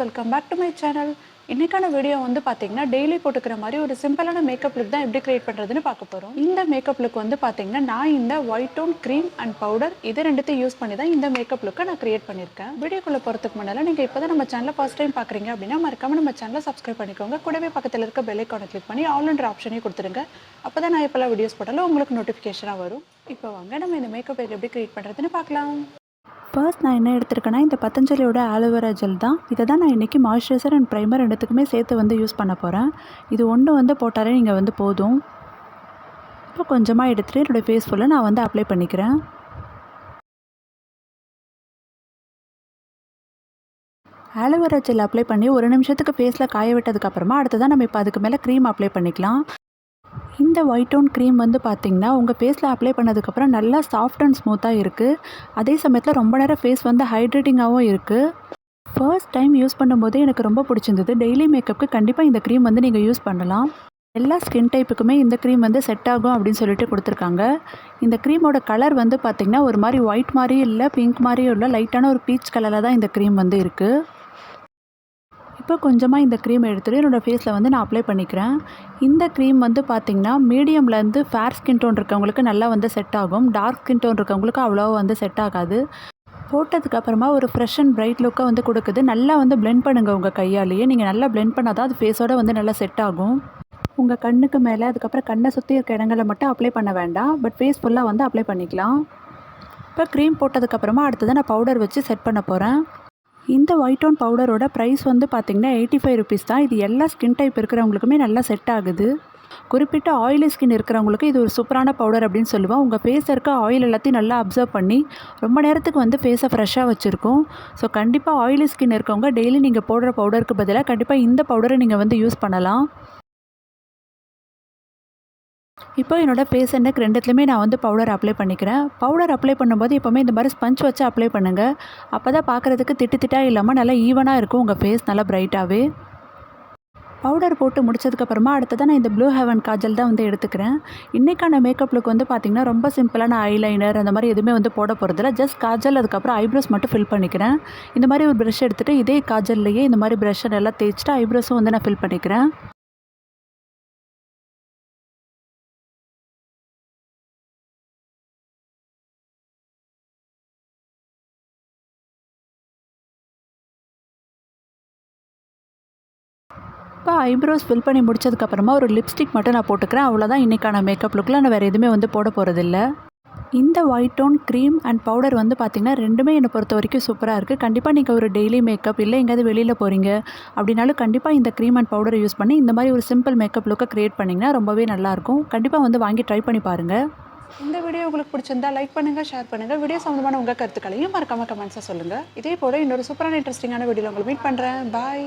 Welcome back to my channel. இன்றைக்கான video வந்து பார்த்தீங்கன்னா டெய்லி போட்டுக்கிற மாதிரி ஒரு சிம்பிளான மேக்கப் லுக் தான் எப்படி கிரியேட் பண்ணுறதுன்னு பார்க்க போகிறோம். இந்த மேக்கப் லுக் வந்து பார்த்தீங்கன்னா நான் இந்த white tone cream and powder இது ரெண்டுத்தையும் யூஸ் பண்ணி தான் இந்த மேக்கப் லுக்கை நான் கிரியேட் பண்ணியிருக்கேன். வீடியோக்குள்ளே போகிறதுக்கு முன்னால் நீங்கள் இப்போ தான் நம்ம சேனலை ஃபர்ஸ்ட் டைம் பார்க்குறீங்க அப்படின்னா மறக்காம நம்ம சேனலை சப்ஸ்கிரைப் பண்ணிக்கோங்க. கூடவே பக்கத்தில் இருக்க பெல் ஐக்கானை கிளிக் பண்ணி ஆல்ன்ற ஆப்ஷனையும் கொடுத்துருங்க. அப்போ தான் நான் இப்போல்லாம் வீடியோஸ் போட்டாலும் உங்களுக்கு நோட்டிஃபிகேஷனாக வரும். இப்போ வாங்க நம்ம இந்த மேக்கப் எப்படி கிரியேட் பண்ணுறதுன்னு பார்க்கலாம். ஃபர்ஸ்ட் நான் என்ன எடுத்துருக்கேன்னா இந்த பதஞ்சலியோட ஆலோவேரா ஜெல் தான். இதை தான் நான் இன்றைக்கி மாய்ஸ்சரைசர் அண்ட் ப்ரைமர் ரெண்டுத்துக்குமே சேர்த்து வந்து யூஸ் பண்ண போகிறேன். இது ஒன்று வந்து போட்டாலே நீங்கள் வந்து போதும். இப்போ கொஞ்சமாக எடுத்துகிட்டு என்னோடய ஃபேஸ் ஃபுல்லாக நான் வந்து அப்ளை பண்ணிக்கிறேன். ஆலோவேரா ஜெல் அப்ளை பண்ணி ஒரு நிமிஷத்துக்கு ஃபேஸில் காய விட்டதுக்கப்புறமா அடுத்ததான் நம்ம இப்போ அதுக்கு மேலே க்ரீம் அப்ளை பண்ணிக்கலாம். இந்த ஒயிட் டோன் க்ரீம் வந்து பார்த்திங்கன்னா உங்கள் ஃபேஸில் அப்ளை பண்ணதுக்கப்புறம் நல்லா சாஃப்ட் அண்ட் ஸ்மூத்தாக இருக்குது. அதே சமயத்தில் ரொம்ப நேரம் ஃபேஸ் வந்து ஹைட்ரேட்டிங்காகவும் இருக்குது. ஃபர்ஸ்ட் டைம் யூஸ் பண்ணும்போது எனக்கு ரொம்ப பிடிச்சிருந்தது. டெய்லி மேக்கப்புக்கு கண்டிப்பாக இந்த க்ரீம் வந்து நீங்கள் யூஸ் பண்ணலாம். எல்லா ஸ்கின் டைப்புக்குமே இந்த க்ரீம் வந்து செட் ஆகும் அப்படின்னு சொல்லிட்டு கொடுத்துருக்காங்க. இந்த க்ரீமோட கலர் வந்து பார்த்திங்கன்னா ஒரு மாதிரி ஒயிட் மாதிரியும் இல்லை, பிங்க் மாதிரியும் இல்லை, லைட்டான ஒரு பீச் கலரில் தான் இந்த க்ரீம் வந்து இருக்குது. இப்போ கொஞ்சமாக இந்த க்ரீம் எடுத்துகிட்டு என்னோடய ஃபேஸில் வந்து நான் அப்ளை பண்ணிக்கிறேன். இந்த க்ரீம் வந்து பார்த்திங்கன்னா மீடியம்லேருந்து ஃபேர் ஸ்கின் டோன் இருக்கவங்களுக்கு நல்லா வந்து செட் ஆகும். டார்க் ஸ்கின் டோன் இருக்கவங்களுக்கு அவ்வளோவா வந்து செட் ஆகாது. போட்டதுக்கப்புறமா ஒரு ஃப்ரெஷ் அண்ட் பிரைட் லுக்கை வந்து கொடுக்குது. நல்லா வந்து பிளெண்ட் பண்ணுங்கள் உங்கள் கையாலேயே. நீங்கள் நல்லா பிளெண்ட் பண்ணால் தான் அது ஃபேஸோடு வந்து நல்லா செட் ஆகும். உங்கள் கண்ணுக்கு மேலே அதுக்கப்புறம் கண்ணை சுற்றி இருக்க இடங்களில் மட்டும் அப்ளை பண்ண வேண்டாம், பட் ஃபேஸ் ஃபுல்லாக வந்து அப்ளை பண்ணிக்கலாம். இப்போ க்ரீம் போட்டதுக்கப்புறமா அடுத்ததான் நான் பவுடர் வச்சு செட் பண்ண போகிறேன். இந்த ஒயிட் டோன் பவுடரோட ப்ரைஸ் வந்து பார்த்திங்கன்னா 85 ருபீஸ் தான். இது எல்லா ஸ்கின் டைப் இருக்கிறவங்களுக்குமே நல்லா செட் ஆகுது. குறிப்பிட்ட ஆயிலி ஸ்கின் இருக்கிறவங்களுக்கு இது ஒரு சூப்பரான பவுடர் அப்படின்னு சொல்லுவோம். உங்கள் ஃபேஸில் இருக்க ஆயில் எல்லாத்தையும் நல்லா அப்சர்வ் பண்ணி ரொம்ப நேரத்துக்கு வந்து ஃபேஸை ஃப்ரெஷ்ஷாக வச்சுருக்கோம். ஸோ கண்டிப்பாக ஆயிலி ஸ்கின் இருக்கவங்க டெய்லி நீங்கள் போடுற பவுடருக்கு பதிலாக கண்டிப்பாக இந்த பவுடரை நீங்கள் வந்து யூஸ் பண்ணலாம். இப்போ என்னோடய ஃபேஸ் அண்ட் நெக் ரெண்டுத்துலையுமே நான் வந்து பவுடர் அப்ளை பண்ணிக்கிறேன். பவுடர் அப்ளை பண்ணும்போது எப்போவுமே இந்த மாதிரி ஸ்பஞ்ச் வச்சு அப்ளை பண்ணுங்கள். அப்போ தான் பார்க்குறதுக்கு திட்டாக இல்லாமல் நல்லா ஈவனாக இருக்கும் உங்கள் ஃபேஸ் நல்லா பிரைட்டாகவே. பவுடர் போட்டு முடிச்சதுக்கப்புறமா அடுத்ததான் நான் இந்த ப்ளூ ஹெவன் காஜல் தான் வந்து எடுத்துக்கிறேன். இன்றைக்கான மேக்கப் லுக் வந்து பார்த்திங்கன்னா ரொம்ப சிம்பிளான ஐலைனர் அந்த மாதிரி எதுவுமே வந்து போட போகிறதில்ல. ஜஸ்ட் காஜல் அதுக்கப்புறம் ஐப்ரோஸ் மட்டும் ஃபில் பண்ணிக்கிறேன். இந்த மாதிரி ஒரு ப்ரஷ் எடுத்துகிட்டு இதே காஜல்லையே இந்த மாதிரி ப்ரஷ்ஷை நல்லா தேய்ச்சிட்டு ஐப்ரோஸும் வந்து நான் ஃபில் பண்ணிக்கிறேன். இப்போ ஐப்ரோஸ் ஃபில் பண்ணி முடிச்சதுக்கப்புறமா ஒரு லிப்ஸ்டிக் மட்டும் நான் போட்டுக்கிறேன். அவ்வளோதான் இன்றைக்கான மேக்கப் லுக்கில். நான் வேறு எதுவுமே வந்து போட போகிறதில்ல. இந்த white tone cream and powder வந்து பார்த்திங்கன்னா ரெண்டுமே என்னை பொறுத்த வரைக்கும் சூப்பராக இருக்குது. கண்டிப்பாக நீங்கள் ஒரு டெய்லி மேக்கப் இல்லை எங்கேயாவது வெளியில் போகிறீங்க அப்படின்னாலும் கண்டிப்பாக இந்த க்ரீம் அண்ட் பவுடரை யூஸ் பண்ணி இந்த மாதிரி ஒரு சிம்பிள் மேக்கப் லுக்கை க்ரியேட் பண்ணிங்கன்னா ரொம்பவே நல்லாயிருக்கும். கண்டிப்பாக வந்து வாங்கி ட்ரை பண்ணி பாருங்கள். இந்த வீடியோ உங்களுக்கு பிடிச்சிருந்தா லைக் பண்ணுங்கள், ஷேர் பண்ணுங்கள். வீடியோ சம்மந்தமான உங்கள் கருத்துக்களையும் மறக்காம கமெண்ட்ஸாக சொல்லுங்கள். இதே போல் இன்னொரு சூப்பரான இன்ட்ரெஸ்டிங்கான வீடியோவில் உங்களை மீட் பண்ணுறேன். பாய்.